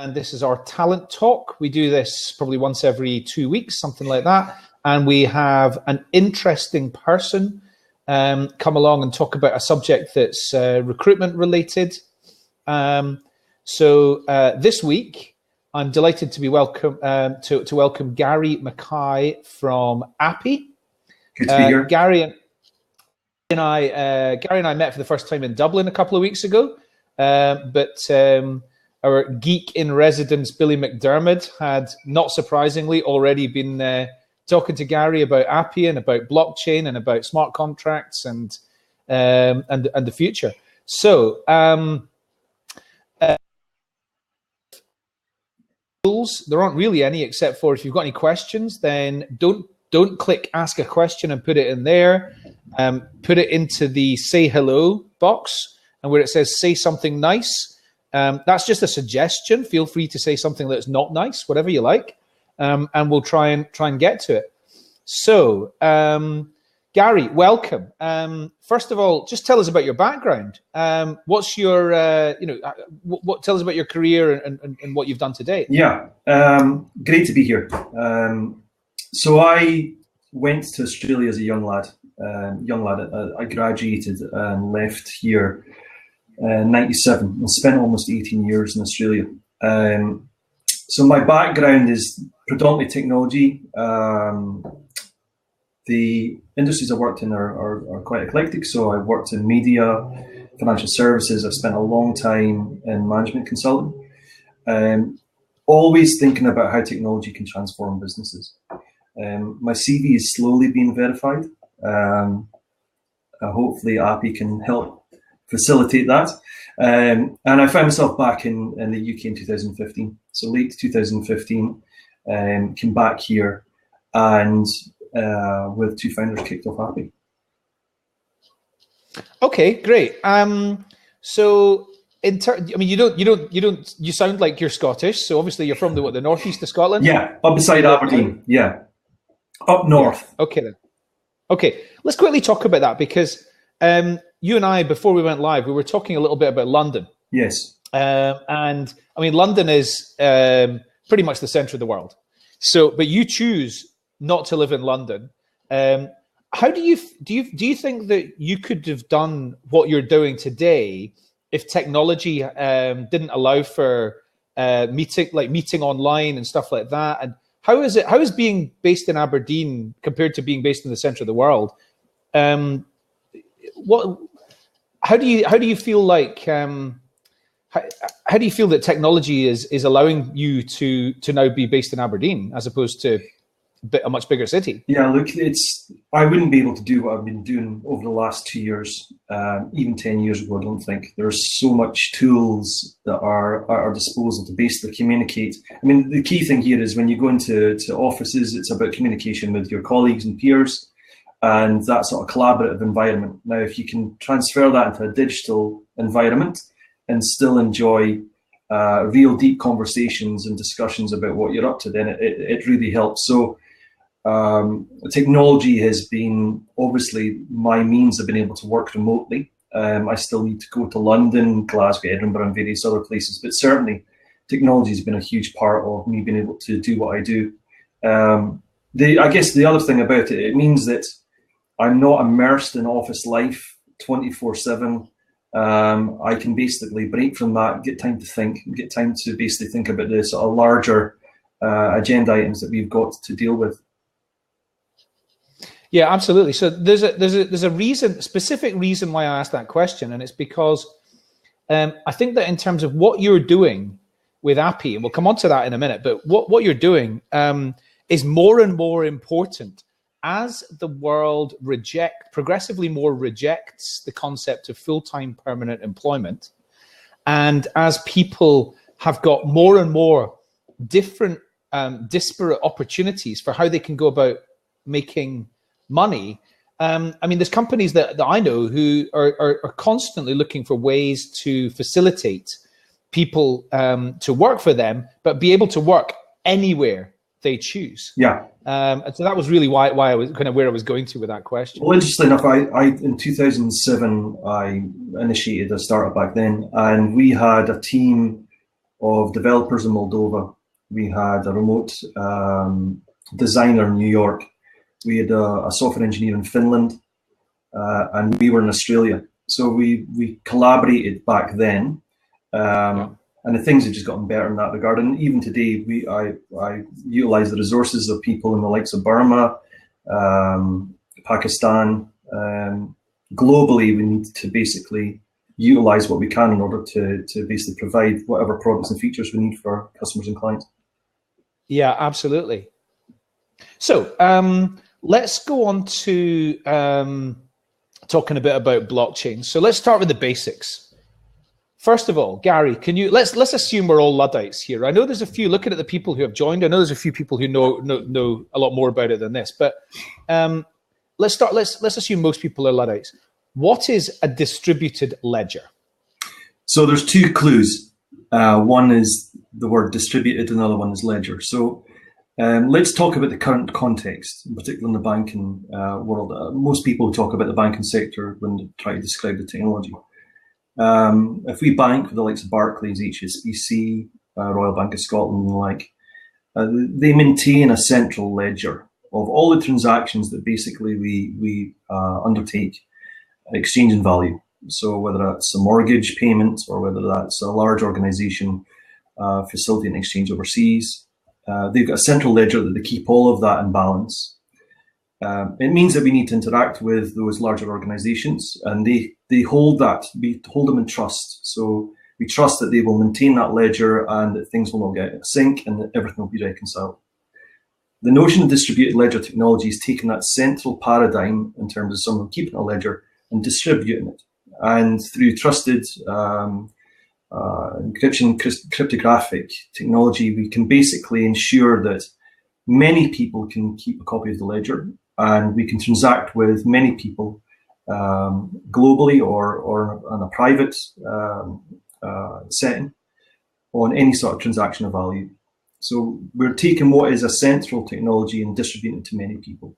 and this is our Talent Talk. We do this probably once every 2 weeks, something like that. And we have an interesting person come along and talk about a subject that's recruitment related. So this week, I'm delighted to be welcome to welcome Gary McKay from Appy. Good to be here. Gary and I met for the first time in Dublin a couple of weeks ago, but our geek in residence, Billy McDermott, had not surprisingly already been talking to Gary about Appy and about blockchain and about smart contracts and the future. So rules, there aren't really any, except for if you've got any questions, then don't click ask a question and put it in there. Put it into the say hello box, and where it says say something nice, that's just a suggestion. Feel free to say something that's not nice, whatever you like, and we'll try and get to it. So, Gary, welcome. First of all, just tell us about your background. What's your, what tell us about your career and what you've done to date? Yeah, great to be here. So I went to Australia as a young lad. I graduated and left here in '97 and spent almost 18 years in Australia. So my background is predominantly technology. The industries I worked in are quite eclectic. So I've worked in media, financial services. I've spent a long time in management consulting. Always thinking about how technology can transform businesses. My CV is slowly being verified. Hopefully Appy can help facilitate that. And I found myself back in the UK in 2015. So late 2015, came back here and with two founders kicked off Appy. Okay, great. So you sound like you're Scottish. So obviously you're from the northeast of Scotland. Yeah, up beside Aberdeen. Yeah, up north. Yeah. Okay then. Okay, let's quickly talk about that because you and I, before we went live, we were talking a little bit about London. Yes. And I mean, London is pretty much the center of the world. So, but you choose not to live in London. How do you think that you could have done what you're doing today if technology didn't allow for meeting online and stuff like that? And how is being based in Aberdeen compared to being based in the center of the world? How do you feel like how do you feel that technology is allowing you to now be based in Aberdeen as opposed to a much bigger city? Yeah, look, I wouldn't be able to do what I've been doing over the last 2 years, even 10 years ago. I don't think there's so much tools that are at our disposal to basically communicate. I mean, the key thing here is when you go into offices, it's about communication with your colleagues and peers, and that sort of collaborative environment. Now, if you can transfer that into a digital environment and still enjoy real deep conversations and discussions about what you're up to, then it really helps. So technology has been obviously my means of being able to work remotely. I still need to go to London, Glasgow, Edinburgh, and various other places, but certainly technology has been a huge part of me being able to do what I do. I guess the other thing about it means that I'm not immersed in office life 24/7. I can basically break from that, get time to think, get time to basically think about the sort of larger agenda items that we've got to deal with. Yeah, absolutely. So there's a specific reason why I asked that question, and it's because I think that in terms of what you're doing with Appy, and we'll come on to that in a minute, but what you're doing is more and more important as the world progressively more rejects the concept of full-time permanent employment, and as people have got more and more different disparate opportunities for how they can go about making money. I mean, there's companies that I know who are constantly looking for ways to facilitate people to work for them, but be able to work anywhere they choose. Yeah. And so that was really why I was kind of where I was going to with that question. Well, interestingly enough, I in 2007, I initiated a startup back then, and we had a team of developers in Moldova. We had a remote designer in New York. We had a software engineer in Finland, and we were in Australia. So we collaborated back then, and the things have just gotten better in that regard. And even today, I utilize the resources of people in the likes of Burma, Pakistan. Globally, we need to basically utilize what we can in order to basically provide whatever products and features we need for our customers and clients. Yeah, absolutely. So let's go on to talking a bit about blockchain. So let's start with the basics. First of all, Gary, can you let's assume we're all Luddites here. I know there's a few, looking at the people who have joined, I know there's a few people who know a lot more about it than this, but let's assume most people are Luddites. What is a distributed ledger? So there's two clues. One is the word distributed, another one is ledger. So let's talk about the current context, in particular in the banking world. Most people talk about the banking sector when they try to describe the technology. If we bank with the likes of Barclays, HSBC, Royal Bank of Scotland and the like, they maintain a central ledger of all the transactions that basically we undertake, exchange in value. So whether that's a mortgage payment or whether that's a large organization facilitating exchange overseas, they've got a central ledger that they keep all of that in balance. It means that we need to interact with those larger organizations, and they hold that, we hold them in trust. So we trust that they will maintain that ledger and that things will not get out of sync and that everything will be reconciled. The notion of distributed ledger technology is taking that central paradigm in terms of someone keeping a ledger and distributing it. And through trusted encryption, cryptographic technology, we can basically ensure that many people can keep a copy of the ledger, and we can transact with many people globally or on a private setting on any sort of transaction of value. So we're taking what is a central technology and distributing it to many people.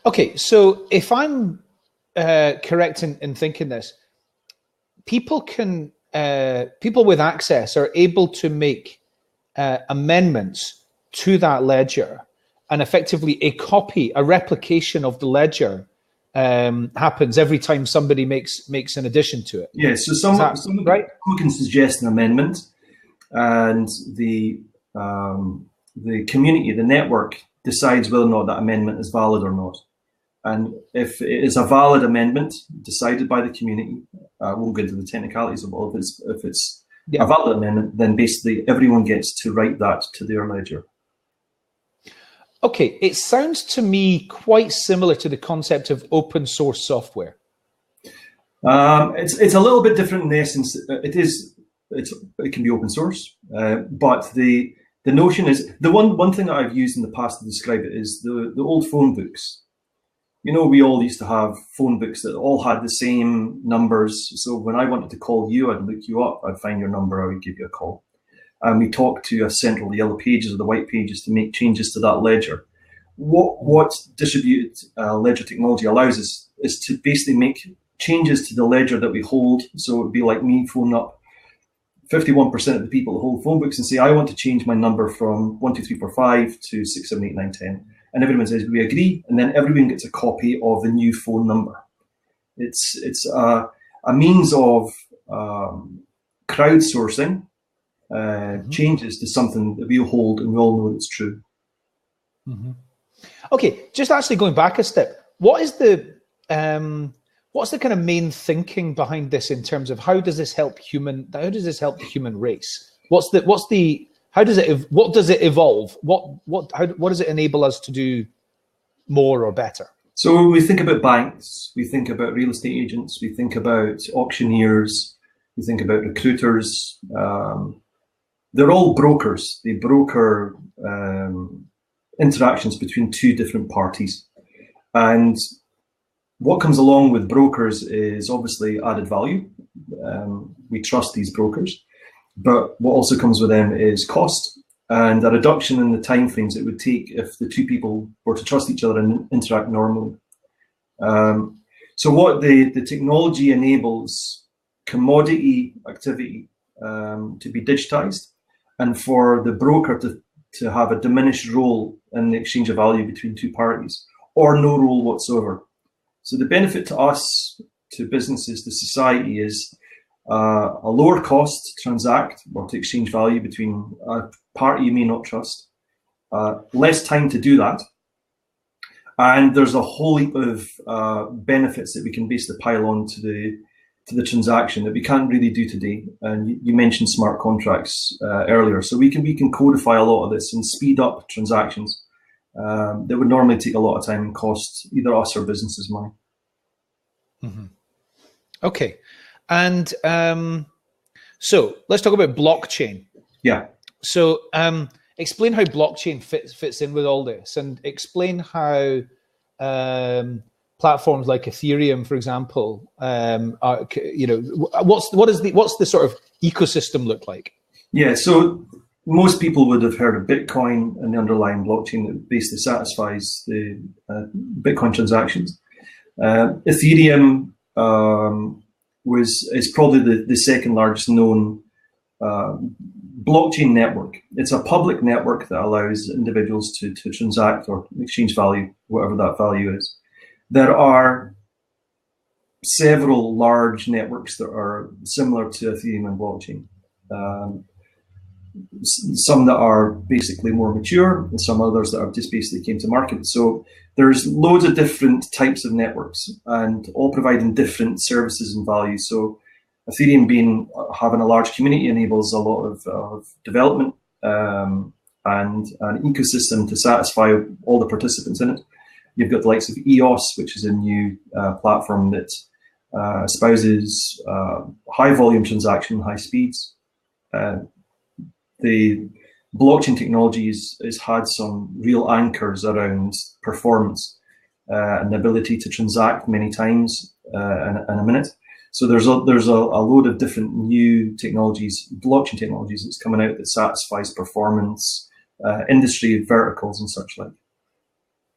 Okay, so if I'm correct in thinking this, people with access are able to make amendments to that ledger, and effectively a replication of the ledger happens every time somebody makes an addition to it. Yeah, so someone can suggest an amendment, and the community, the network, decides whether or not that amendment is valid or not. And if it is a valid amendment decided by the community, we'll get into the technicalities of all of it. If it's a valid amendment, then basically everyone gets to write that to their ledger. Okay, it sounds to me quite similar to the concept of open source software. It's a little bit different in essence. It can be open source, but the notion is, the one thing that I've used in the past to describe it is the old phone books. You know, we all used to have phone books that all had the same numbers. So when I wanted to call you, I'd look you up, I'd find your number, I would give you a call. And we talked to a central yellow pages or the white pages to make changes to that ledger. What distributed ledger technology allows us is to basically make changes to the ledger that we hold. So it would be like me phoning up 51% of the people that hold phone books and say, I want to change my number from 1, 2, 3, 4, 5 to 6, 7, 8, 9, 10. And everyone says, we agree, and then everyone gets a copy of the new phone number. It's a means of crowdsourcing changes to something that we hold and we all know it's true. Mm-hmm. Okay, just actually going back a step, what's the kind of main thinking behind this in terms of how does this help the human race? What does it evolve? What does it enable us to do more or better? So when we think about banks, we think about real estate agents, we think about auctioneers, we think about recruiters. They're all brokers. They broker interactions between two different parties. And what comes along with brokers is obviously added value. We trust these brokers. But what also comes with them is cost and a reduction in the timeframes it would take if the two people were to trust each other and interact normally. So what the technology enables commodity activity to be digitized, and for the broker to have a diminished role in the exchange of value between two parties, or no role whatsoever. So the benefit to us, to businesses, to society is a lower cost to transact or to exchange value between a party you may not trust, less time to do that, and there's a whole heap of benefits that we can basically pile on to the transaction that we can't really do today. And you mentioned smart contracts earlier, so we can codify a lot of this and speed up transactions that would normally take a lot of time and cost either us or businesses money. Mm-hmm. Okay, and so let's talk about blockchain. Yeah. So explain how blockchain fits in with all this, and explain how platforms like Ethereum, for example, are, what's the sort of ecosystem look like? Yeah, so most people would have heard of Bitcoin and the underlying blockchain that basically satisfies the Bitcoin transactions. Ethereum is probably the second largest known blockchain network. It's a public network that allows individuals to transact or exchange value, whatever that value is. There are several large networks that are similar to Ethereum and blockchain. Some that are basically more mature, and some others that have just basically came to market. So there's loads of different types of networks, and all providing different services and value. So Ethereum having a large community enables a lot of development and an ecosystem to satisfy all the participants in it. You've got the likes of EOS, which is a new platform that espouses high volume transaction, high speeds. The blockchain technology has had some real anchors around performance and the ability to transact many times in a minute. So there's a load of different new technologies, blockchain technologies that's coming out that satisfies performance, industry verticals and such like.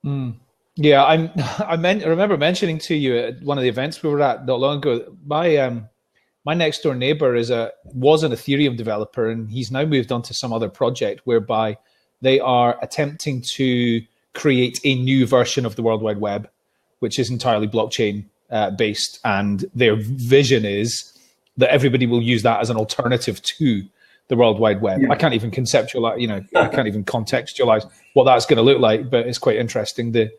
Mm. Yeah, I remember mentioning to you at one of the events we were at not long ago, my next door neighbor was an Ethereum developer, and he's now moved on to some other project whereby they are attempting to create a new version of the World Wide Web, which is entirely blockchain based, and their vision is that everybody will use that as an alternative to the World Wide Web. Yeah. I can't even conceptualize, I can't even contextualize what that's going to look like, but it's quite interesting the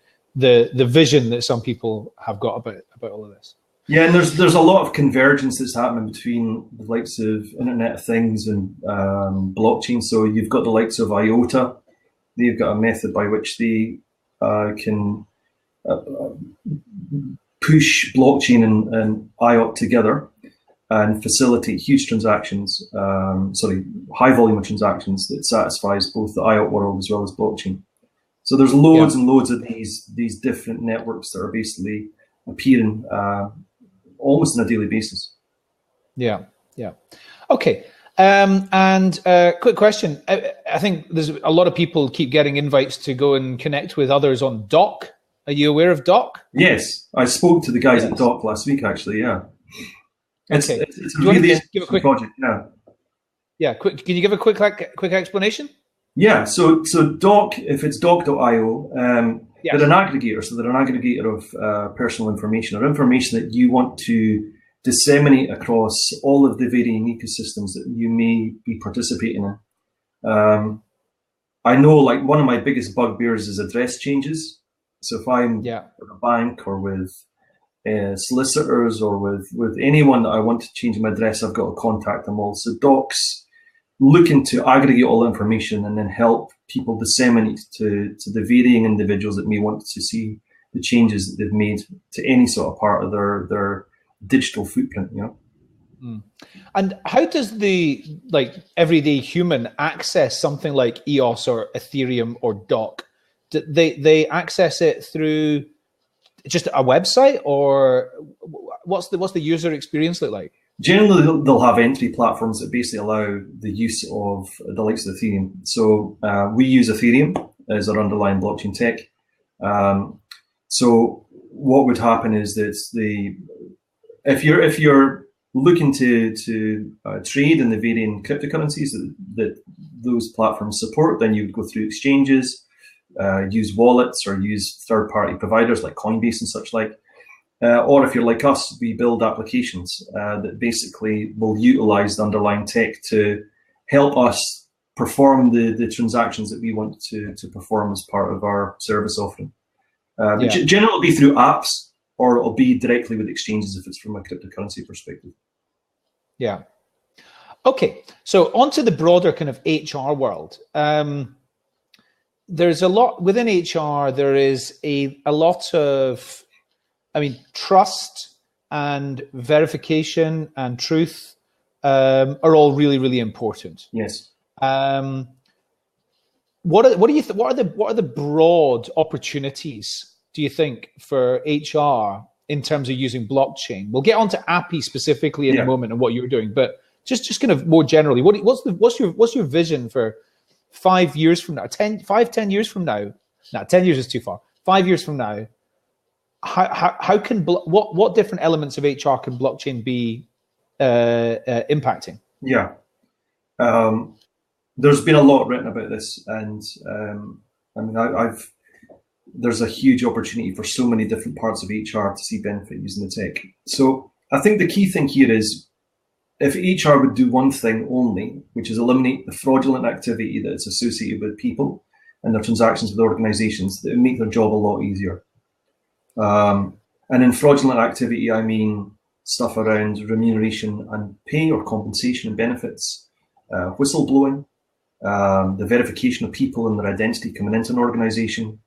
vision that some people have got about all of this. Yeah, and there's a lot of convergence that's happening between the likes of Internet of Things and blockchain. So you've got the likes of IOTA. They've got a method by which they can push blockchain and IOT together and facilitate huge transactions, high volume of transactions that satisfies both the IOT world as well as blockchain. So there's loads and loads of these different networks that are basically appearing almost on a daily basis. Yeah. Okay. Quick question. I think there's a lot of people keep getting invites to go and connect with others on Doc. Are you aware of Doc? Yes, I spoke to the guys at Doc last week, actually. Yeah. It's a really interesting project. Yeah. Yeah. Can you give a quick explanation? Yeah. So Doc, if it's doc.io, they're an aggregator. So they're an aggregator of personal information or information that you want to disseminate across all of the varying ecosystems that you may be participating in. I know, like, one of my biggest bugbears is address changes. So if I'm with a bank or with solicitors or with anyone that I want to change my address, I've got to contact them all. So Doc's looking to aggregate all the information and then help people disseminate to the varying individuals that may want to see the changes that they've made to any sort of part of their digital footprint, Mm. And how does the everyday human access something like EOS or Ethereum or Doc? Do they access it through just a website, or what's the user experience look like? Generally, they'll have entry platforms that basically allow the use of the likes of Ethereum. So we use Ethereum as our underlying blockchain tech. So what would happen is that if you're looking to trade in the varying cryptocurrencies that those platforms support, then you would go through exchanges, use wallets, or use third-party providers like Coinbase and such like. Or if you're like us, we build applications that basically will utilize the underlying tech to help us perform the transactions that we want to perform as part of our service offering. Which generally will be through apps, or it'll be directly with exchanges if it's from a cryptocurrency perspective. Yeah. Okay, so onto the broader kind of HR world. There's a lot within HR. There is a lot of, I mean, trust and verification and truth are all really, really important. Yes. What are the broad opportunities, do you think, for HR in terms of using blockchain? We'll get onto API specifically in a moment and what you're doing, but just kind of more generally, what's your vision for 5 years from now, 10 years from now? No, 10 years is too far. 5 years from now, how can what different elements of HR can blockchain be impacting? Yeah. There's been a lot written about this, and I mean, there's a huge opportunity for so many different parts of HR to see benefit using the tech. So I think the key thing here is, if HR would do one thing only, which is eliminate the fraudulent activity that's associated with people and their transactions with organizations, that would make their job a lot easier. And in fraudulent activity, I mean stuff around remuneration and pay, or compensation and benefits, whistleblowing, the verification of people and their identity coming into an organization,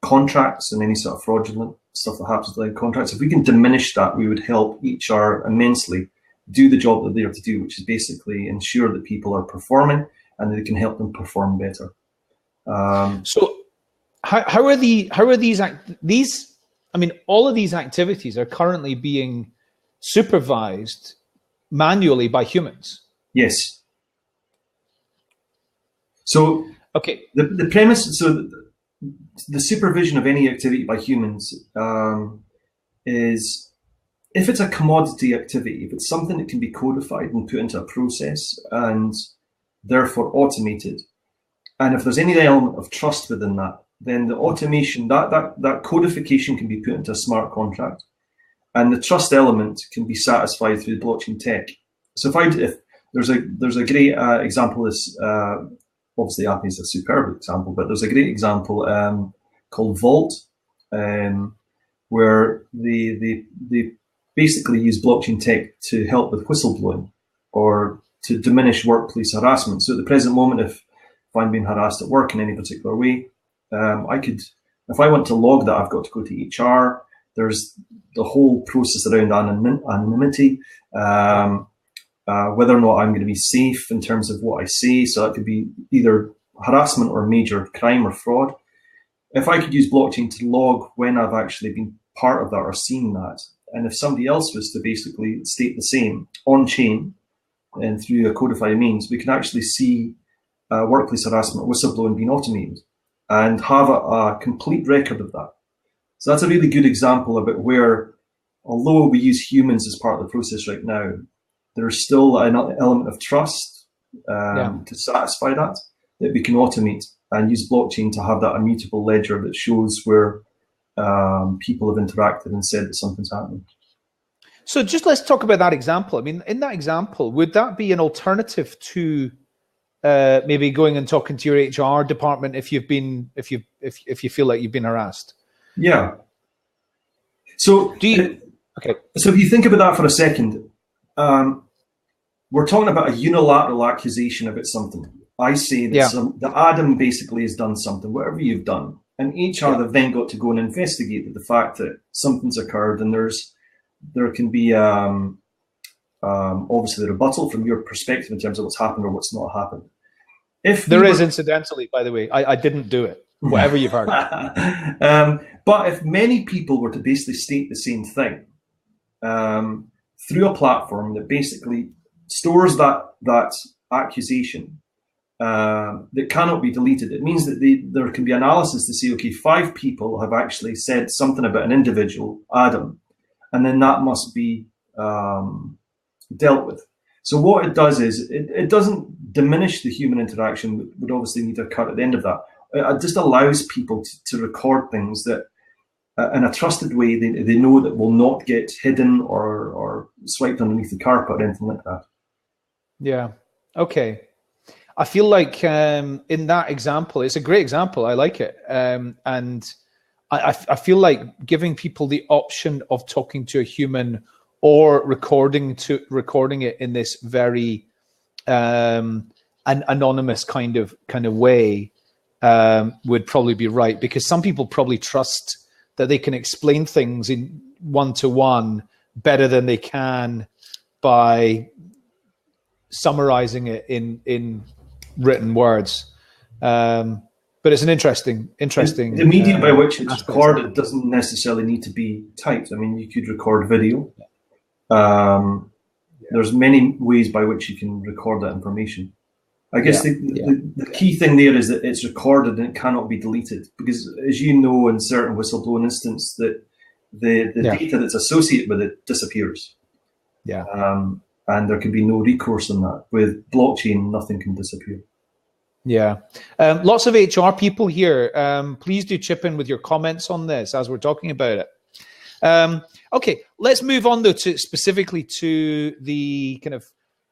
contracts and any sort of fraudulent stuff that happens with contracts. If we can diminish that, we would help HR immensely do the job that they're to do, which is basically ensure that people are performing and that they can help them perform better. So how are these? I mean, all of these activities are currently being supervised manually by humans. Yes. So okay, the premise, so the supervision of any activity by humans is, if it's a commodity activity, if it's something that can be codified and put into a process and therefore automated, and if there's any element of trust within that, then the automation, that codification can be put into a smart contract, and the trust element can be satisfied through the blockchain tech. So if there's a great example of this, obviously API is a superb example, but there's a great example called Vault, where they basically use blockchain tech to help with whistleblowing or to diminish workplace harassment. So at the present moment, if I'm being harassed at work in any particular way, I could, if I want to log that, I've got to go to HR. There's the whole process around anonymity, whether or not I'm going to be safe in terms of what I say. So that could be either harassment or major crime or fraud. If I could use blockchain to log when I've actually been part of that or seen that, and if somebody else was to basically state the same on chain and through a codified means, we can actually see workplace harassment or whistleblowing being automated and have a complete record of that. So that's a really good example about where, although we use humans as part of the process right now, there's still an element of trust to satisfy that we can automate and use blockchain to have that immutable ledger that shows where people have interacted and said that something's happening. So just let's talk about that example. I mean, in that example, would that be an alternative to maybe going and talking to your HR department if you feel like you've been harassed? Yeah. So So if you think about that for a second, we're talking about a unilateral accusation about something. I say that that Adam basically has done something, whatever you've done, and HR have then got to go and investigate the fact that something's occurred, and there can be obviously the rebuttal from your perspective in terms of what's happened or what's not happened. If there is, incidentally, by the way, I didn't do it, whatever you've heard. But if many people were to basically state the same thing through a platform that basically stores that accusation that cannot be deleted, it means that there can be analysis to say, okay, 5 people have actually said something about an individual, Adam, and then that must be dealt with. So what it does is it doesn't diminish the human interaction that would obviously need to occur at the end of that. It just allows people to record things that in a trusted way they know that will not get hidden or swiped underneath the carpet or anything like that. Yeah. Okay. I feel like in that example, it's a great example. I like it. And I feel like giving people the option of talking to a human or recording it in this very an anonymous kind of way would probably be right, because some people probably trust that they can explain things in one-to-one better than they can by summarizing it in written words. But it's an interesting. The medium by which it's recorded doesn't necessarily need to be typed. I mean, you could record video. There's many ways by which you can record that information. I guess the key thing there is that it's recorded and it cannot be deleted, because, as you know, in certain whistleblowing instances, that the data that's associated with it disappears. Yeah. And there can be no recourse on that. With blockchain, nothing can disappear. Yeah. Lots of HR people here. Please do chip in with your comments on this as we're talking about it. Okay, let's move on though specifically to the kind of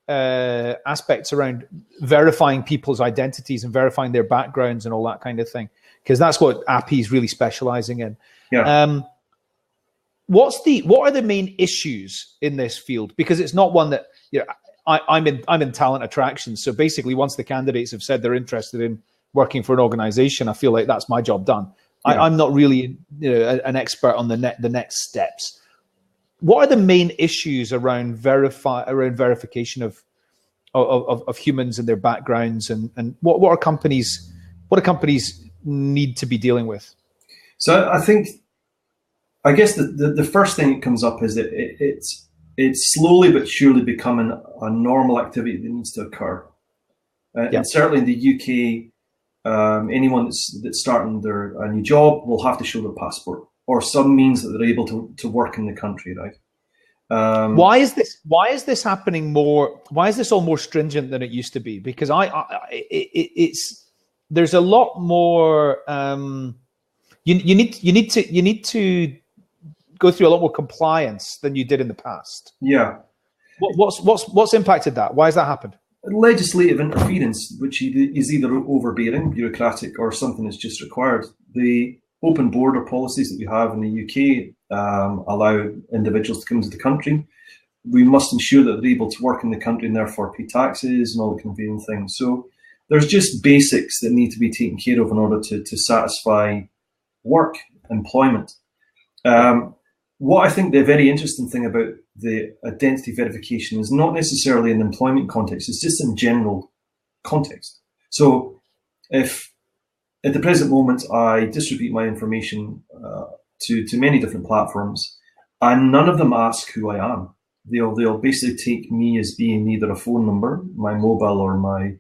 aspects around verifying people's identities and verifying their backgrounds and all that kind of thing, because that's what Appy is really specializing in. Yeah. What are the main issues in this field? Because it's not one that, you know, I'm in talent attraction. So basically, once the candidates have said they're interested in working for an organization, I feel like that's my job done. Yeah. I'm not really, you know, an expert on the next steps. What are the main issues around verification of humans and their backgrounds, and what do companies need to be dealing with? So I guess the first thing that comes up is that it's slowly but surely becoming a normal activity that needs to occur. And certainly in the UK, anyone that's starting a new job will have to show their passport or some means that they're able to work in the country, right? Why is this happening more? Why is this all more stringent than it used to be? Because there's a lot more. You need to go through a lot more compliance than you did in the past. Yeah. What's impacted that? Why has that happened? Legislative interference, which is either overbearing, bureaucratic, or something that's just required. The open border policies that we have in the UK allow individuals to come into the country. We must ensure that they're able to work in the country and therefore pay taxes and all the convenient things. So there's just basics that need to be taken care of in order to satisfy work, employment. What I think the very interesting thing about the identity verification is not necessarily in the employment context, it's just in general context. So if at the present moment I distribute my information to many different platforms and none of them ask who I am, they'll basically take me as being either a phone number, my mobile, or my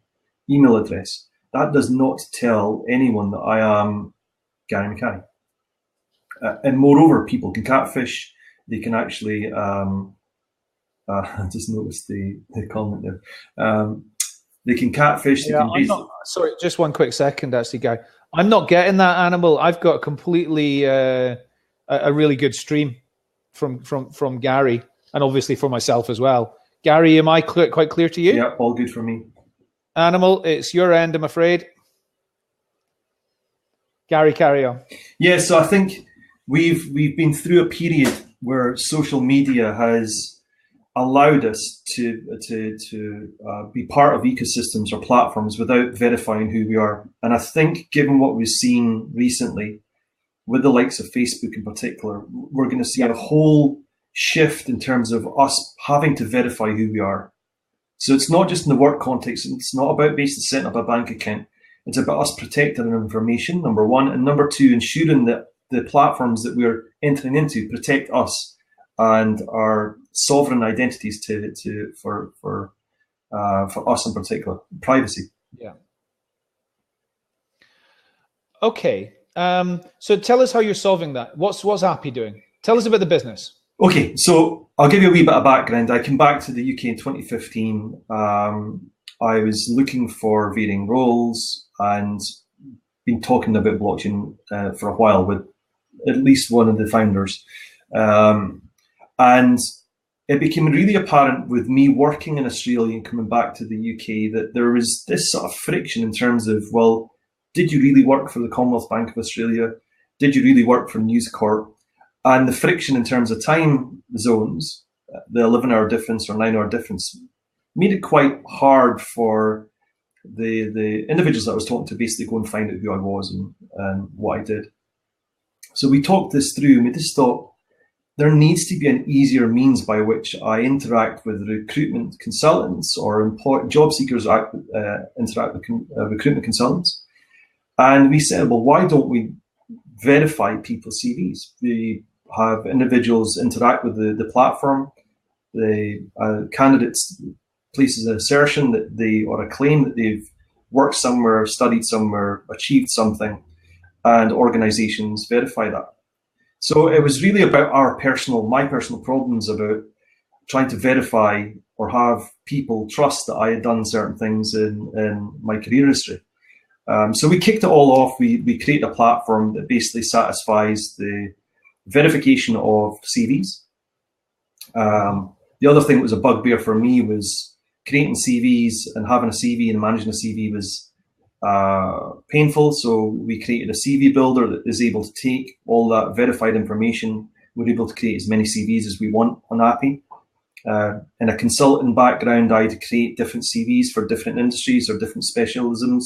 email address. That does not tell anyone that I am Gary McKay. And moreover, people can catfish. They can actually, I just noticed the comment there. They can catfish. They can sorry, just one quick second, actually, Guy. I'm not getting that, Animal. I've got completely a really good stream from Gary, and obviously for myself as well. Gary, am I quite clear to you? Yeah, all good for me. Animal, it's your end, I'm afraid. Gary, carry on. Yeah, so I think we've been through a period where social media has allowed us to be part of ecosystems or platforms without verifying who we are. And I think, given what we've seen recently with the likes of Facebook in particular, we're going to see a whole shift in terms of us having to verify who we are. So it's not just in the work context. It's not about basically setting up a bank account. It's about us protecting our information, number one, and number two, ensuring that the platforms that we're entering into protect us and our sovereign identities for us in particular, privacy. Yeah. Okay. So tell us how you're solving that. What's Appy doing? Tell us about the business. Okay, so I'll give you a wee bit of background. I came back to the UK in 2015. I was looking for varying roles and been talking about blockchain for a while with at least one of the founders. And it became really apparent with me working in Australia and coming back to the UK that there was this sort of friction in terms of, well, did you really work for the Commonwealth Bank of Australia? Did you really work for News Corp? And the friction in terms of time zones, the 11-hour difference or 9-hour difference, made it quite hard for the individuals that I was talking to basically go and find out who I was and what I did. So we talked this through and we just thought there needs to be an easier means by which I interact with recruitment consultants or job seekers interact with recruitment consultants. And we said, well, why don't we verify people's CVs? We have individuals interact with the platform. The candidates places an assertion that they, or a claim that they've worked somewhere, studied somewhere, achieved something, and organizations verify that. So it was really about my personal problems about trying to verify or have people trust that I had done certain things in my career history. So we kicked it all off. We created a platform that basically satisfies the verification of CVs. The other thing that was a bugbear for me was creating CVs and having a CV and managing a CV was painful. So we created a CV builder that is able to take all that verified information. We're able to create as many CVs as we want on API. In a consultant background, I had to create different CVs for different industries or different specialisms.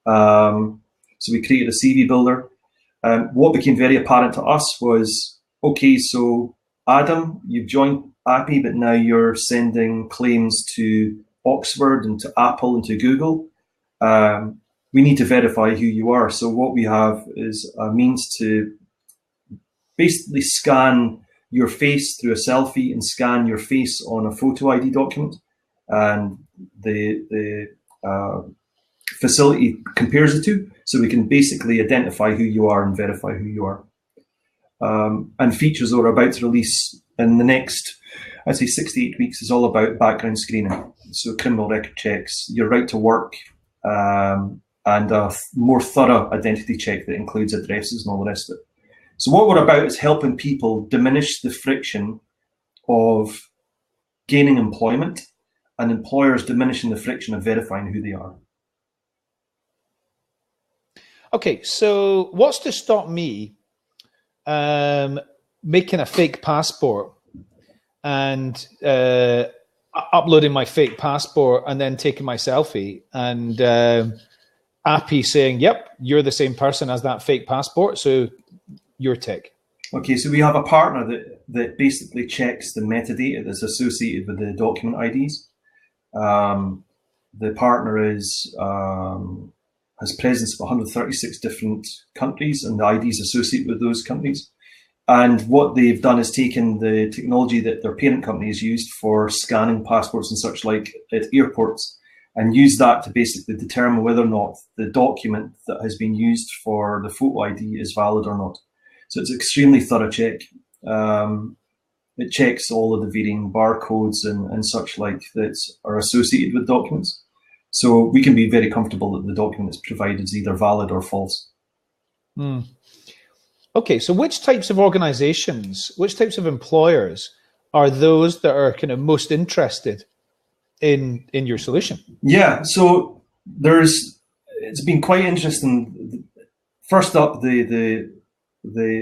So we created a CV builder. What became very apparent to us was, okay, so Adam, you've joined API, but now you're sending claims to Oxford and to Apple and to Google. We need to verify who you are. So what we have is a means to basically scan your face through a selfie and scan your face on a photo ID document. And the facility compares the two. So we can basically identify who you are and verify who you are. And features that we're about to release in the next, I'd say 6 to 8 weeks, is all about background screening. So criminal record checks, your right to work, and a more thorough identity check that includes addresses and all the rest of it. So what we're about is helping people diminish the friction of gaining employment and employers diminishing the friction of verifying who they are. Okay, so what's to stop me making a fake passport and uploading my fake passport and then taking my selfie and API saying, yep, you're the same person as that fake passport, so you're tick. Okay, so we have a partner that basically checks the metadata that's associated with the document IDs. The partner has presence in 136 different countries and the IDs associated with those countries. And what they've done is taken the technology that their parent company has used for scanning passports and such like at airports and used that to basically determine whether or not the document that has been used for the photo ID is valid or not. So it's an extremely thorough check. It checks all of the varying barcodes and such like that are associated with documents. So we can be very comfortable that the document that's provided is either valid or false. Okay, so which types of organizations, which types of employers are those that are kind of most interested in your solution? Yeah, so it's been quite interesting. First up, the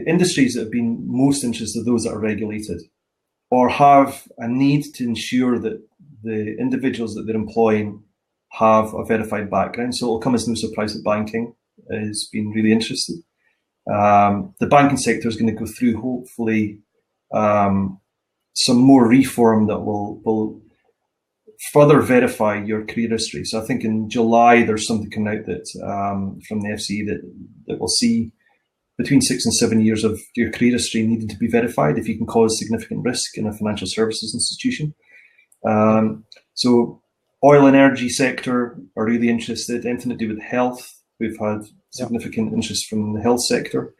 industries that have been most interested are those that are regulated or have a need to ensure that the individuals that they're employing have a verified background. So it'll come as no surprise that banking has been really interested. The banking sector is going to go through, hopefully, some more reform that will further verify your career history. So I think in July, there's something coming out that from the FCA that will see between 6 and 7 years of your career history needing to be verified if you can cause significant risk in a financial services institution. So oil and energy sector are really interested. Anything to do with health, we've had significant interest from the health sector.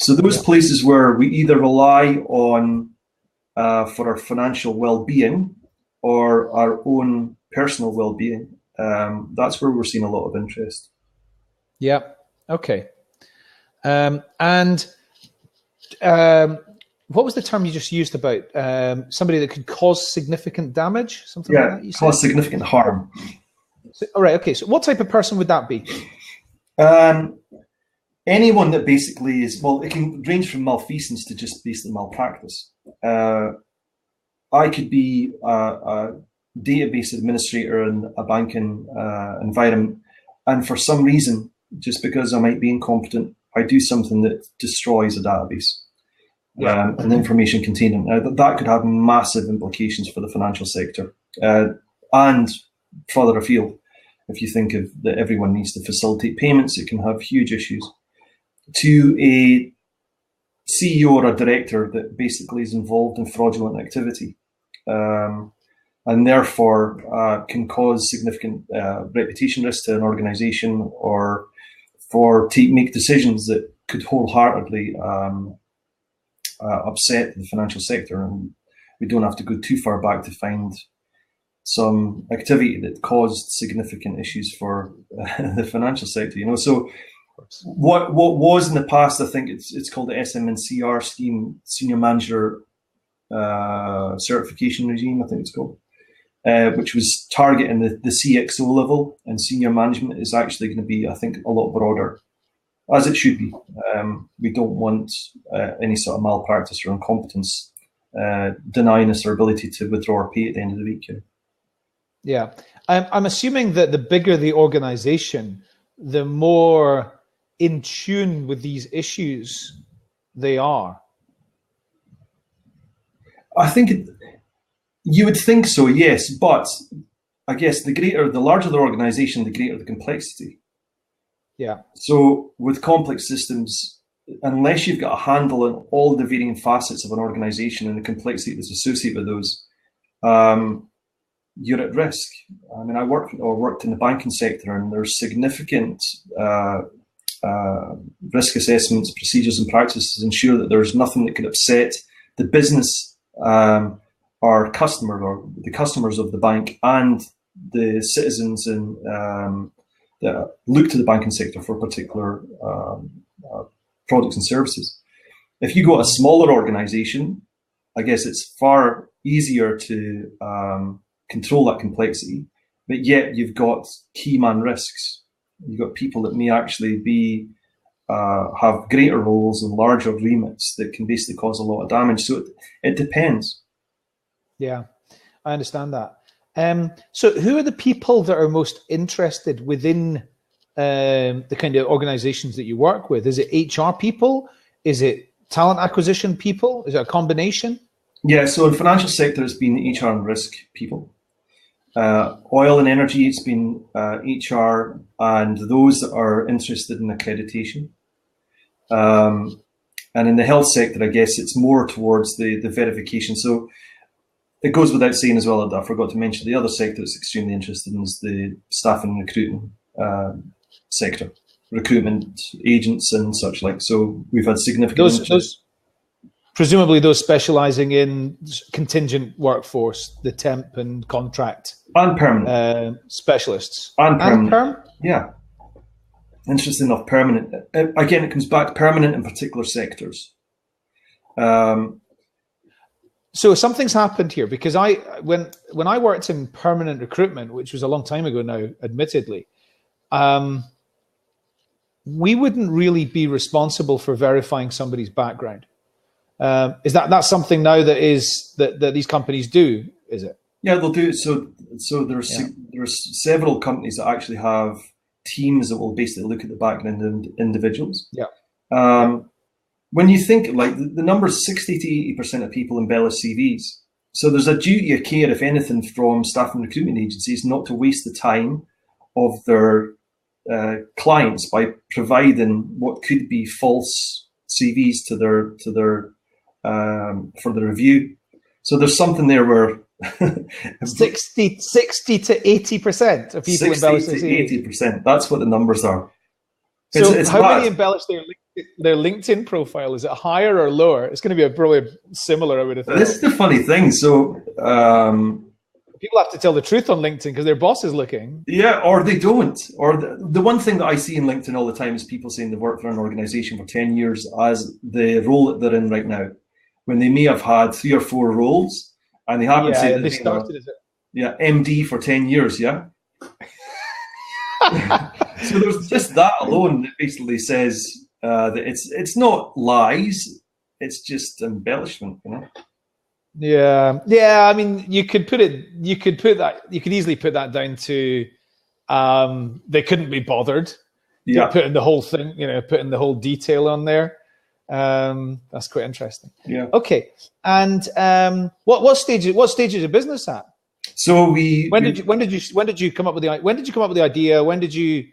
So those places where we either rely on for our financial well-being or our own personal well-being, that's where we're seeing a lot of interest. Yeah. Okay. What was the term you just used about somebody that could cause significant damage? Something like that you said? Cause significant harm. So, all right. Okay. So what type of person would that be? Anyone that basically is, well, it can range from malfeasance to just basically malpractice. I could be a database administrator in a banking environment, and for some reason, just because I might be incompetent, I do something that destroys a database and the information contained in it. Now, that could have massive implications for the financial sector and further afield. If you think of that everyone needs to facilitate payments, it can have huge issues. To a CEO or a director that basically is involved in fraudulent activity and therefore can cause significant reputation risk to an organization or make decisions that could wholeheartedly upset the financial sector. And we don't have to go too far back to find some activity that caused significant issues for the financial sector. So what was in the past, I think it's called the SMNCR scheme, Senior Manager Certification Regime, I think it's called, which was targeting the CXO level, and senior management is actually going to be, I think, a lot broader, as it should be. We don't want any sort of malpractice or incompetence denying us our ability to withdraw our pay at the end of the week. Yeah. I'm assuming that the bigger the organization, the more in tune with these issues they are. I think you would think so, yes, but I guess the larger the organization, the greater the complexity. Yeah. So with complex systems, unless you've got a handle on all the varying facets of an organization and the complexity that's associated with those, you're at risk. I mean, I worked in the banking sector, and there's significant risk assessments, procedures, and practices to ensure that there's nothing that could upset the business, our customer, or the customers of the bank, and the citizens that look to the banking sector for particular products and services. If you go to a smaller organization, I guess it's far easier to control that complexity, but yet you've got key man risks. You've got people that may actually be have greater roles and larger remits that can basically cause a lot of damage. So it depends. Yeah, I understand that. So who are the people that are most interested within the kind of organizations that you work with? Is it HR people? Is it talent acquisition people? Is it a combination? Yeah, so in financial sector, it's been HR and risk people. Oil and energy, it's been HR and those that are interested in accreditation. And in the health sector, I guess it's more towards the verification. So it goes without saying as well that I forgot to mention the other sector that's extremely interested in is the staff and recruiting sector, recruitment agents and such like. So we've had significant interest. Presumably those specializing in contingent workforce, the temp and contract. And permanent. Specialists. And permanent. Perm? Yeah. Interesting enough, permanent. Again, it comes back permanent in particular sectors. So something's happened here, because when I worked in permanent recruitment, which was a long time ago now, admittedly, we wouldn't really be responsible for verifying somebody's background. Is that's something now that these companies do? Is it? Yeah, they'll do it. So there's several companies that actually have teams that will basically look at the background of individuals. Yeah. When you think like the numbers, 60 to 80% of people embellish CVs. So there's a duty of care, if anything, from staff and recruitment agencies not to waste the time of their clients by providing what could be false CVs to their for the review. So there's something there where 60 to 80% of people embellish their CV. 80%. That's what the numbers are. So how many embellish their their LinkedIn profile? Is it higher or lower? It's going to be probably similar, I would have thought. This is the funny thing. So people have to tell the truth on LinkedIn because their boss is looking. Yeah, or they don't. Or the one thing that I see in LinkedIn all the time is people saying they've worked for an organization for 10 years as the role that they're in right now, when they may have had 3 or 4 roles, and they haven't said that they started as MD for 10 years, yeah? So there's just that alone that basically says that it's not lies, it's just embellishment, you know? Yeah. I mean, you could easily put that down to they couldn't be bothered. Yeah, putting the whole thing, putting the whole detail on there. That's quite interesting. Yeah. Okay. And what stage is the business at? So when did you come up with the idea? When did you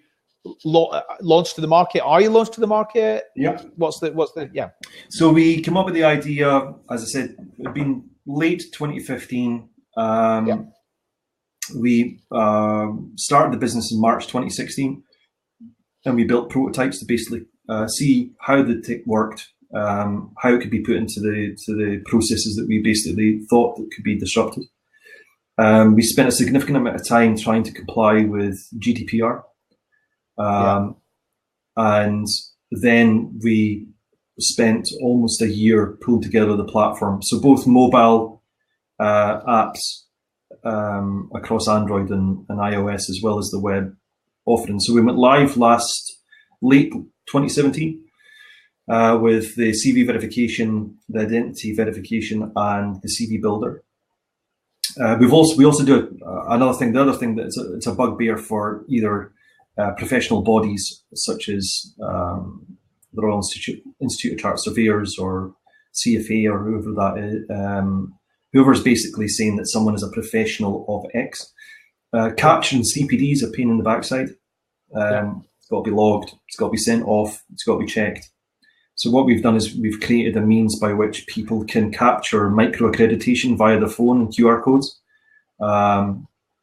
launch to the market? Are you launched to the market? Yeah. What's the yeah? So we came up with the idea, as I said, it'd been late 2015. We started the business in March 2016, and we built prototypes to basically see how the tech worked, how it could be put into the processes that we basically thought that could be disrupted. We spent a significant amount of time trying to comply with GDPR. And then we spent almost a year pulling together the platform. So both mobile apps across Android and iOS, as well as the web offering. So we went live late 2017 with the CV verification, the identity verification, and the CV builder. We also do another thing. The other thing that it's a bugbear for either professional bodies such as the Royal Institute of Chartered Surveyors or CFA or whoever that is, whoever's basically saying that someone is a professional of X. Capturing CPD is a pain in the backside. It's got to be logged, it's got to be sent off, it's got to be checked. So what we've done is we've created a means by which people can capture micro accreditation via the phone and QR codes.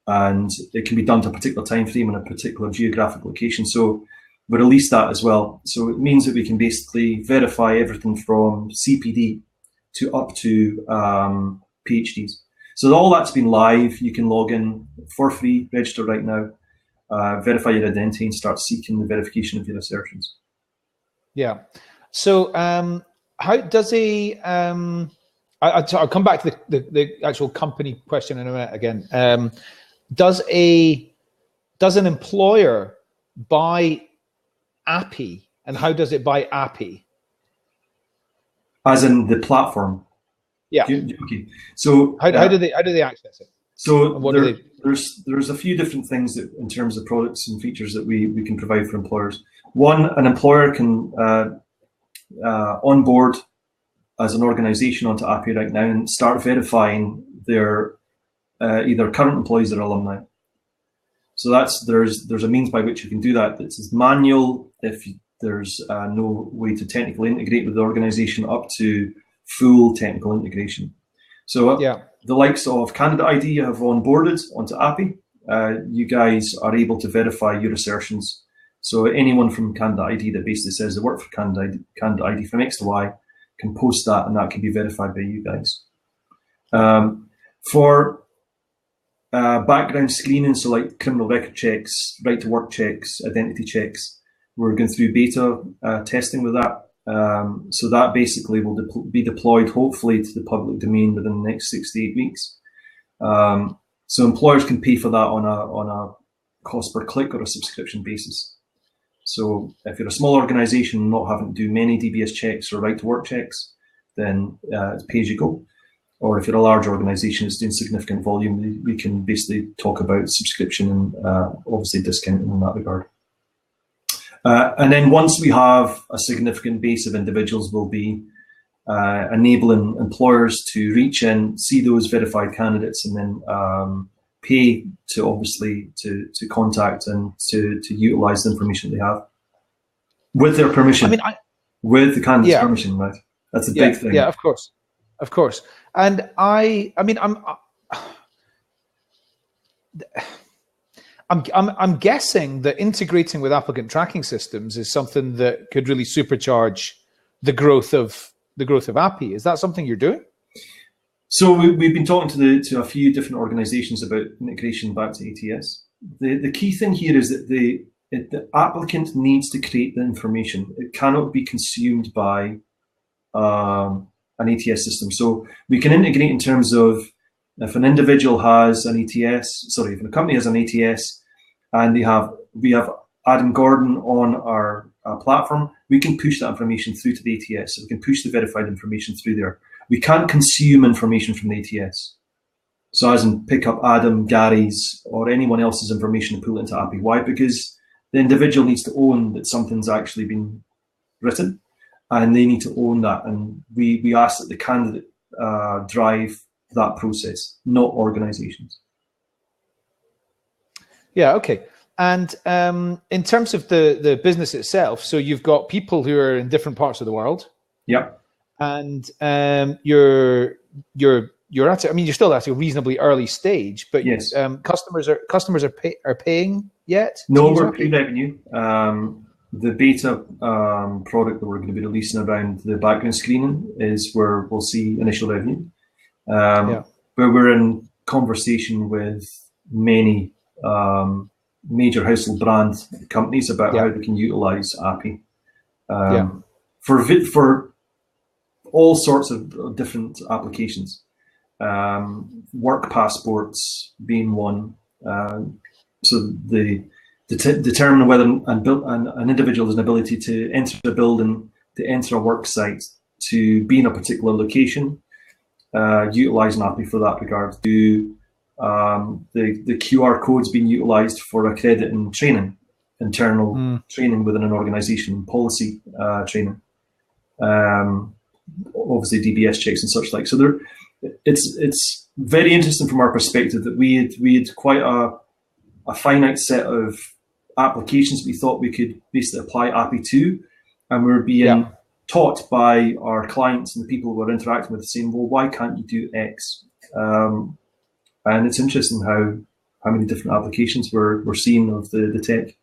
And it can be done to a particular time frame in a particular geographic location. So we released that as well. So it means that we can basically verify everything from CPD to up to PhDs. So all that's been live. You can log in for free, register right now, verify your identity, and start seeking the verification of your assertions. Yeah. So how does I'll come back to the actual company question in a minute again. Does an employer buy API, and how does it buy API? As in the platform. Yeah. Okay. So how do they access it? So there's a few different things that, in terms of products and features, that we can provide for employers. One, an employer can onboard as an organization onto API right now and start verifying their either current employees or alumni. So there's a means by which you can do that. It's manual if there's no way to technically integrate with the organization, up to full technical integration. So the likes of Candidate ID have onboarded onto API. You guys are able to verify your assertions. So anyone from Candidate ID that basically says they work for Candidate ID from X to Y can post that, and that can be verified by you guys. For background screening, so like criminal record checks, right to work checks, identity checks, we're going through beta testing with that. So that basically will be deployed hopefully to the public domain within the next 6 to 8 weeks. So employers can pay for that on a cost per click or a subscription basis. So if you're a small organization not having to do many DBS checks or right to work checks, then it's pay as you go. Or if you're a large organization that's doing significant volume, we can basically talk about subscription and obviously discounting in that regard. And then once we have a significant base of individuals, we'll be enabling employers to reach in, see those verified candidates, and then pay to obviously to contact and to utilize the information they have with their permission. With the candidate's permission, right? That's a big thing. Yeah, of course. And I I'm guessing that integrating with applicant tracking systems is something that could really supercharge the growth of API. Is that something you're doing? So we've been talking to a few different organizations about integration back to ATS. The key thing here is that the applicant needs to create the information. It cannot be consumed by an ATS system. So we can integrate in terms of if an individual has an ATS, if a company has an ATS and we have Adam Gordon on our platform, we can push that information through to the ATS. So we can push the verified information through there. We can't consume information from the ATS. So as in pick up Adam, Gary's, or anyone else's information and pull it into API. Why? Because the individual needs to own that something's actually been written, and they need to own that. And we ask that the candidate drive that process, not organizations. Yeah, okay. And in terms of the business itself, so you've got people who are in different parts of the world. Yeah. And you're at it. I mean, you're still at a reasonably early stage, but yes. Customers are paying yet? No, we're pre-revenue. The beta product that we're going to be releasing around the background screening is where we'll see initial revenue. But we're in conversation with many major household brand companies about how they can utilize API for all sorts of different applications. Work passports being one. So determine whether an individual has an ability to enter a building, to enter a work site, to be in a particular location, utilize an API for that regard. The QR codes being utilized for accrediting training, internal training within an organization, policy training, obviously DBS checks and such like. So it's very interesting from our perspective that we had quite a finite set of applications we thought we could basically apply API to, and we were being taught by our clients and the people we're interacting with saying, well, why can't you do X? And it's interesting how many different applications we're seeing of the tech.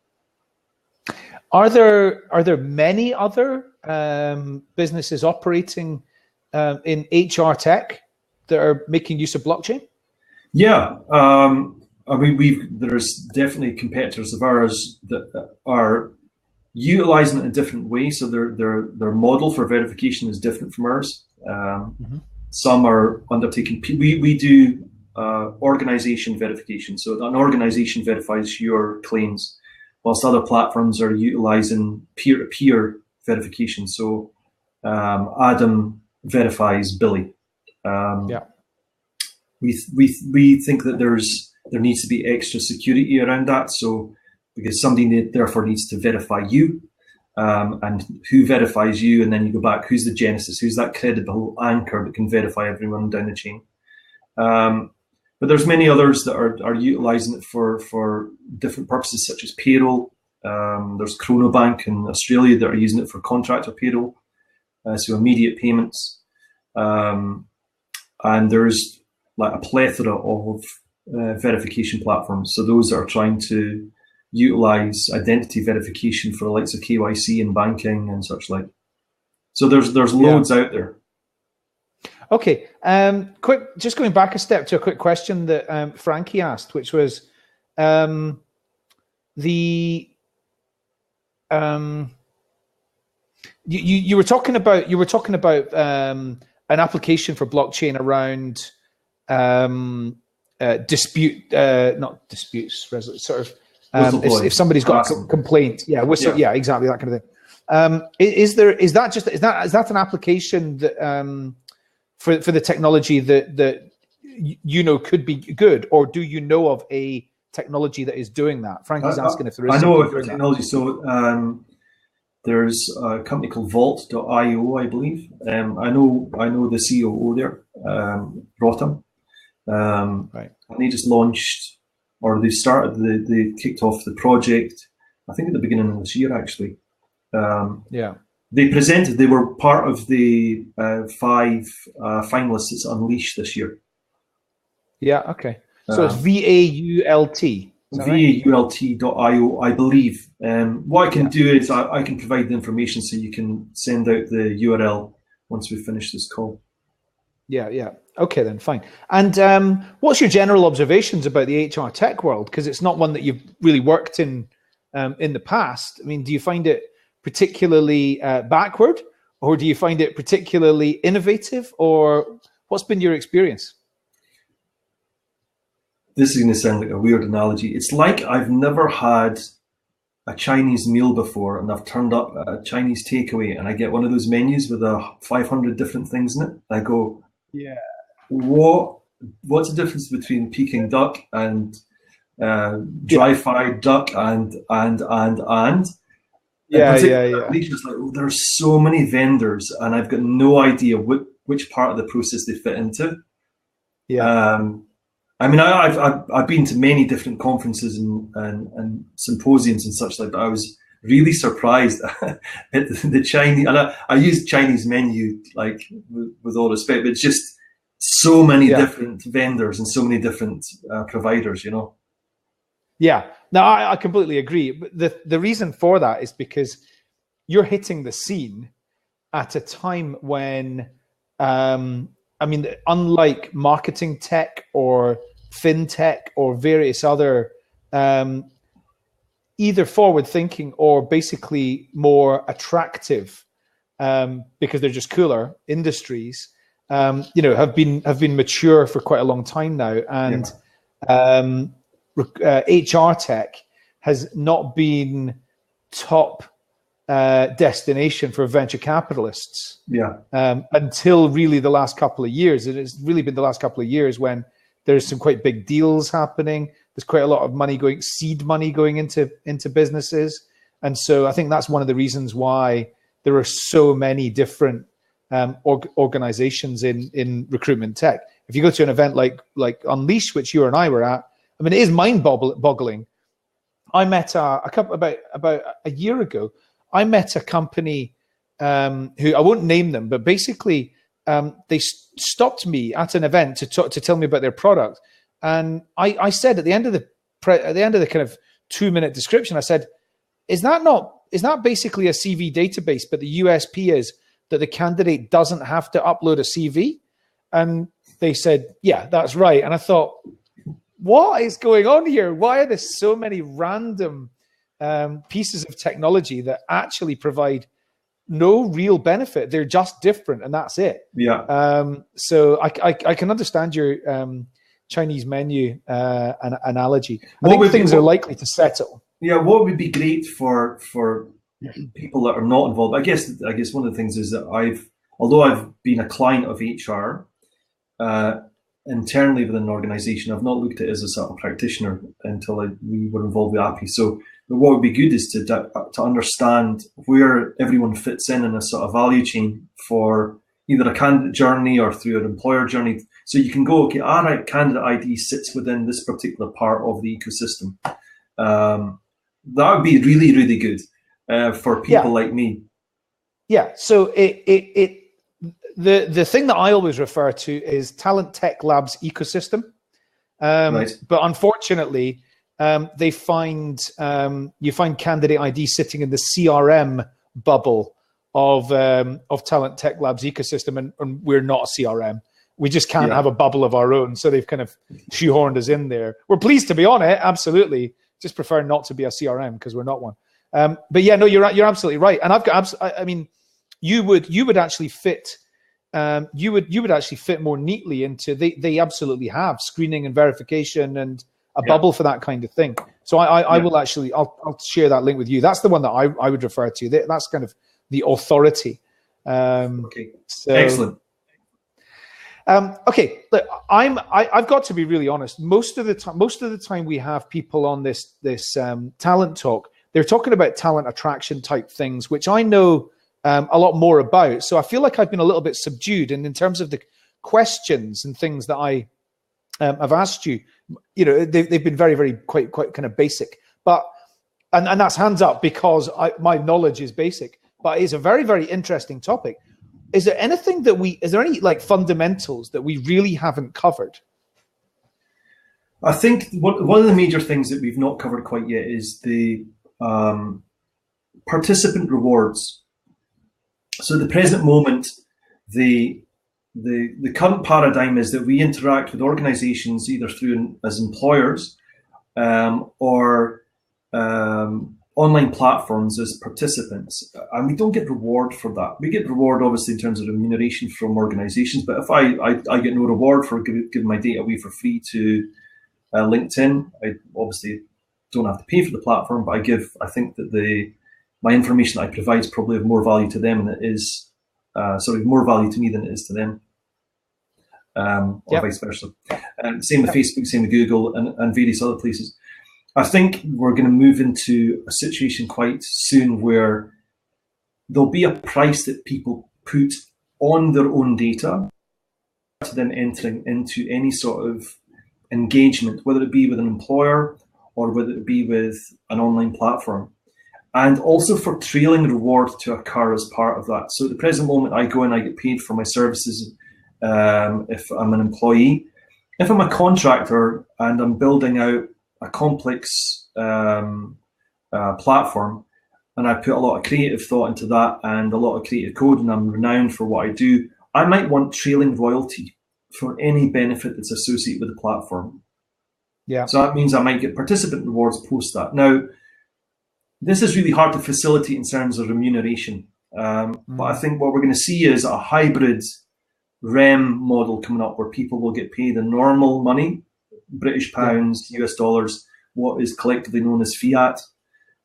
Are there many other businesses operating in HR tech that are making use of blockchain? Yeah, I mean, there's definitely competitors of ours that are utilizing it in a different way. So their model for verification is different from ours. Some are undertaking. We do organization verification. So an organization verifies your claims, whilst other platforms are utilizing peer-to-peer verification. So Adam verifies Billy. We think that there needs to be extra security around that. So because somebody therefore needs to verify you, and who verifies you, and then you go back, who's the genesis, who's that credible anchor that can verify everyone down the chain. But there's many others that are utilizing it for different purposes, such as payroll. There's Chronobank in Australia that are using it for contractor payroll, so immediate payments. And there's like a plethora of verification platforms. So those that are trying to utilize identity verification for the likes of KYC and banking and such like. So there's loads out there. Okay, just going back a step to a quick question that Frankie asked, which was you were talking about an application for blockchain around not disputes, sort of if somebody's got a complaint, exactly, that kind of thing. Is that an application that for the technology that could be good, or do you know of a technology that is doing that? Frankie's asking if there is. I know of technology. That. So there's a company called Vault.io, I believe. I know the COO there, Rotem. Right. And they just launched, or they kicked off the project, I think at the beginning of this year, actually. They were part of the 5 finalists that's Unleashed this year. Yeah, okay. So it's VAULT. via ult.io, I believe. What I can do is I can provide the information so you can send out the URL once we finish this call. Yeah. Okay, then fine. And what's your general observations about the HR tech world? Because it's not one that you've really worked in the past. I mean, do you find it particularly backward, or do you find it particularly innovative, or what's been your experience? This is going to sound like a weird analogy. It's like I've never had a Chinese meal before, and I've turned up at a Chinese takeaway, and I get one of those menus with 500 different things in it. I go, yeah, what's the difference between Peking duck and dry-fried duck and yeah. Just like, there's so many vendors, and I've got no idea which part of the process they fit into. I mean, I've been to many different conferences and symposiums and such like that. I was really surprised at the Chinese, and I use Chinese menu like with all respect, but it's just so many different vendors and so many different providers, you know. Yeah, no, I completely agree. But the reason for that is because you're hitting the scene at a time when, I mean, unlike marketing tech or fintech or various other either forward thinking or basically more attractive because they're just cooler industries, have been mature for quite a long time now, and HR tech has not been top destination for venture capitalists until really the last couple of years. And it's really been the last couple of years when there's some quite big deals happening. There's quite a lot of seed money going into businesses. And so I think that's one of the reasons why there are so many different organizations in recruitment tech. If you go to an event like Unleash, which you and I were at, I mean, it is mind-boggling. I met about a year ago, I met a company who I won't name them, but basically they stopped me at an event to tell me about their product, and I said at the end of the kind of 2-minute description, I said, "Is that basically a CV database? But the USP is that the candidate doesn't have to upload a CV?" And they said, "Yeah, that's right." And I thought, what is going on here? Why are there so many random pieces of technology that actually provide no real benefit? They're just different, and that's it. So I can understand your Chinese menu analogy. I think things are likely to settle. Yeah, what would be great for people that are not involved? I guess one of the things is that although I've been a client of HR internally within an organization, I've not looked at it as a sort of practitioner until we were involved with API. So what would be good is to understand where everyone fits in a sort of value chain for either a candidate journey or through an employer journey. So you can go, okay, all right, candidate ID sits within this particular part of the ecosystem. That would be really, really good for people like me. Yeah. So the thing that I always refer to is Talent Tech Labs ecosystem. But unfortunately, you find candidate ID sitting in the CRM bubble of Talent Tech Labs ecosystem, and we're not a CRM. We just can't have a bubble of our own. So they've kind of shoehorned us in there. We're pleased to be on it, absolutely. Just prefer not to be a CRM because we're not one. But yeah, no, you're absolutely right. And I've got, I mean, you would actually fit. You would actually fit more neatly into. They absolutely have screening and verification and a bubble for that kind of thing. So I will actually, I'll share that link with you. That's the one that I would refer to. That's kind of the authority. Okay. So, excellent. Okay, look, I've got to be really honest. Most of the time we have people on this talent talk, they're talking about talent attraction type things, which I know a lot more about. So I feel like I've been a little bit subdued, and in terms of the questions and things that I have asked you, they've been very, very quite kind of basic. But and that's hands up because my knowledge is basic. But it's a very, very interesting topic. Is there any like fundamentals that we really haven't covered? I think one of the major things that we've not covered quite yet is the participant rewards. So at the present moment, the current paradigm is that we interact with organizations either through as employers or online platforms as participants, and we don't get reward for that. We get reward obviously in terms of remuneration from organizations, but if I get no reward for giving my data away for free to LinkedIn, I obviously don't have to pay for the platform, but I think that my information that I provide is probably of more value to them than it is, more value to me than it is to them, or vice versa. Same with Facebook, same with Google, and various other places. I think we're going to move into a situation quite soon where there'll be a price that people put on their own data to them entering into any sort of engagement, whether it be with an employer or whether it be with an online platform, and also for trailing reward to occur as part of that. So at the present moment, I go and I get paid for my services if I'm an employee. If I'm a contractor and I'm building out a complex platform and I put a lot of creative thought into that and a lot of creative code, and I'm renowned for what I do, I might want trailing royalty for any benefit that's associated with the platform. Yeah. So that means I might get participant rewards post that. Now, this is really hard to facilitate in terms of remuneration. But I think what we're going to see is a hybrid REM model coming up where people will get paid in normal money, British pounds, US dollars, what is collectively known as fiat,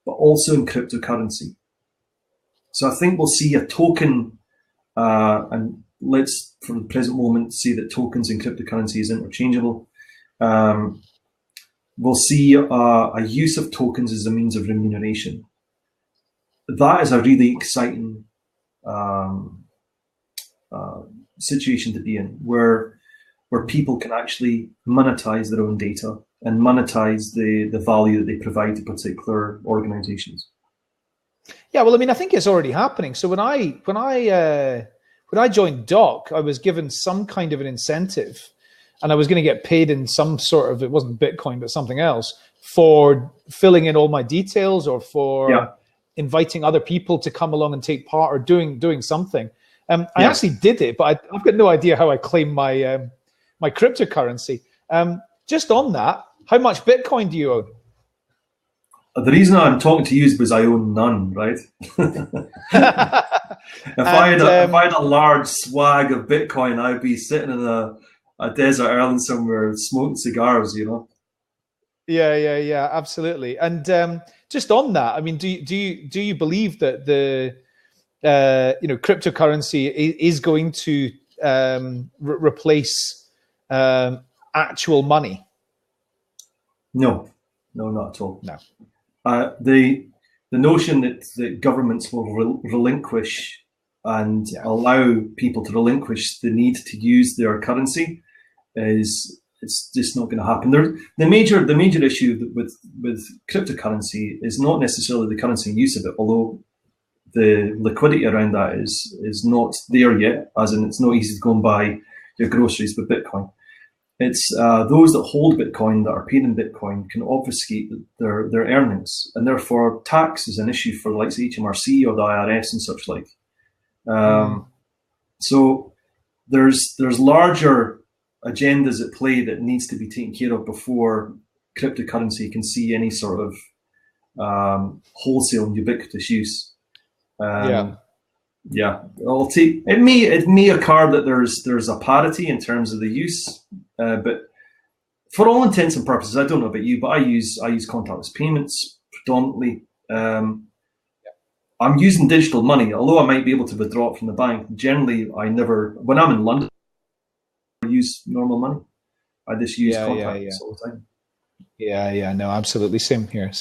but also in cryptocurrency. So I think we'll see a token, and let's, for the present moment, say that tokens and cryptocurrency is interchangeable. We'll see a use of tokens as a means of remuneration. That is a really exciting situation to be in, where people can actually monetize their own data and monetize the value that they provide to particular organizations. Yeah, well, I mean, I think it's already happening. So when I joined Doc, I was given some kind of an incentive, and I was going to get paid in some sort of, it wasn't Bitcoin, but something else, for filling in all my details or for inviting other people to come along and take part or doing something. I actually did it, but I've got no idea how I claim my my cryptocurrency. Just on that, how much Bitcoin do you own? The reason I'm talking to you is because I own none, right? If I had a large swag of Bitcoin, I'd be sitting in a desert island somewhere smoking cigars, you know? Yeah, absolutely. And just on that, I mean, do you believe that the cryptocurrency is going to replace actual money? No, not at all. No. The notion that governments will relinquish and allow people to relinquish the need to use their currency it's just not going to happen. The major issue with cryptocurrency is not necessarily the currency use of it, although the liquidity around that is not there yet, as in it's not easy to go and buy your groceries with Bitcoin. It's those that hold Bitcoin, that are paid in Bitcoin, can obfuscate their earnings, and therefore tax is an issue for the likes of HMRC or the IRS and such like. So there's larger agendas at play that needs to be taken care of before cryptocurrency can see any sort of wholesale and ubiquitous use. It may occur that there's a parity in terms of the use, but for all intents and purposes, I don't know about you, but I use contactless payments predominantly. I'm using digital money, although I might be able to withdraw it from the bank. Generally, when I'm in London, I use normal money. I just use contactless all the time. Yeah, no, absolutely. Same here.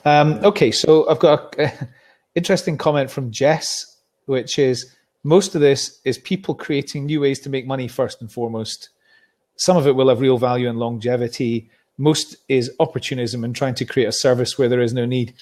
Okay, so I've got a interesting comment from Jess, which is, most of this is people creating new ways to make money first and foremost. Some of it will have real value and longevity. Most is opportunism and trying to create a service where there is no need.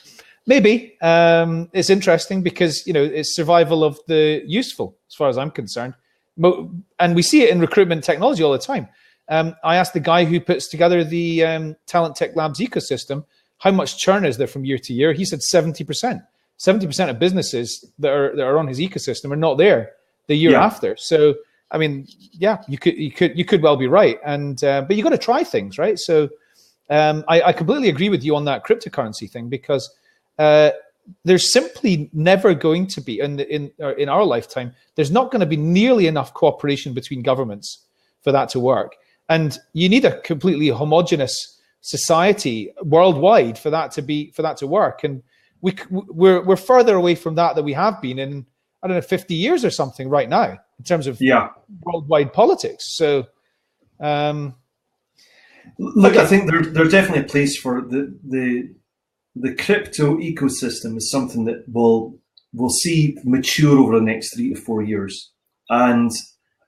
Maybe. It's interesting because, it's survival of the useful, as far as I'm concerned. And we see it in recruitment technology all the time. I asked the guy who puts together the Talent Tech Labs ecosystem, how much churn is there from year to year? He said 70%. 70% of businesses that are on his ecosystem are not there the year after. So, I mean, yeah, you could well be right. And but you got to try things, right? So, I completely agree with you on that cryptocurrency thing, because there's simply never going to be in our lifetime. There's not going to be nearly enough cooperation between governments for that to work, and you need a completely homogenous society worldwide for that to work. And we're further away from that than we have been in, I don't know, 50 years or something right now in terms of worldwide politics. So, look, I think there's definitely a place for the crypto ecosystem is something that we'll see mature over the next 3 to 4 years. And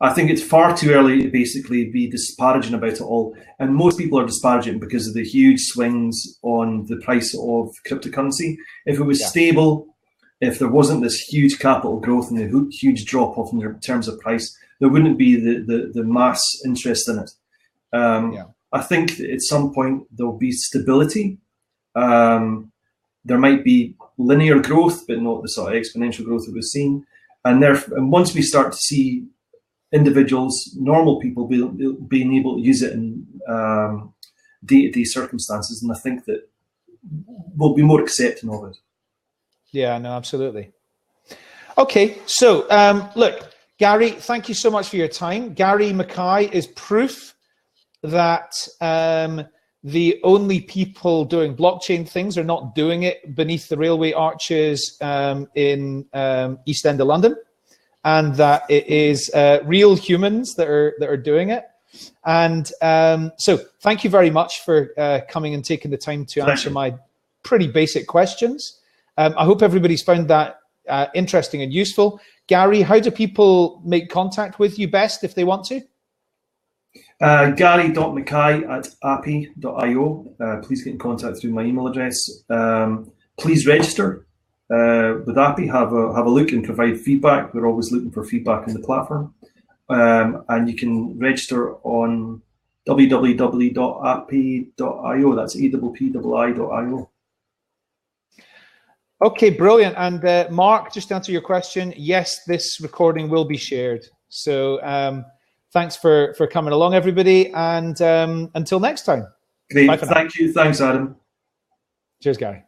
I think it's far too early to basically be disparaging about it all. And most people are disparaging because of the huge swings on the price of cryptocurrency. If it was stable, if there wasn't this huge capital growth and the huge drop off in terms of price, there wouldn't be the mass interest in it. I think that at some point there'll be stability. There might be linear growth, but not the sort of exponential growth that we've seen. And once we start to see individuals, normal people, being able to use it in day-to-day circumstances, and I think that we'll be more accepting of it. Yeah, no, absolutely. Okay, so look, Gary, thank you so much for your time. Gary McKay is proof that the only people doing blockchain things are not doing it beneath the railway arches in East End of London, and that it is real humans that are doing it. And so thank you very much for coming and taking the time to answer my pretty basic questions. I hope everybody's found that interesting and useful. Gary, how do people make contact with you best if they want to? Gary.mckay@appy.io. Please get in contact through my email address. Please register with Appy. Have a look and provide feedback. We're always looking for feedback on the platform. And you can register on www.appy.io. That's APPI.io. Okay, brilliant. And Mark, just to answer your question, yes, this recording will be shared. So thanks for coming along, everybody. And until next time. Great. Thank you. Thanks, Adam. Cheers, Gary.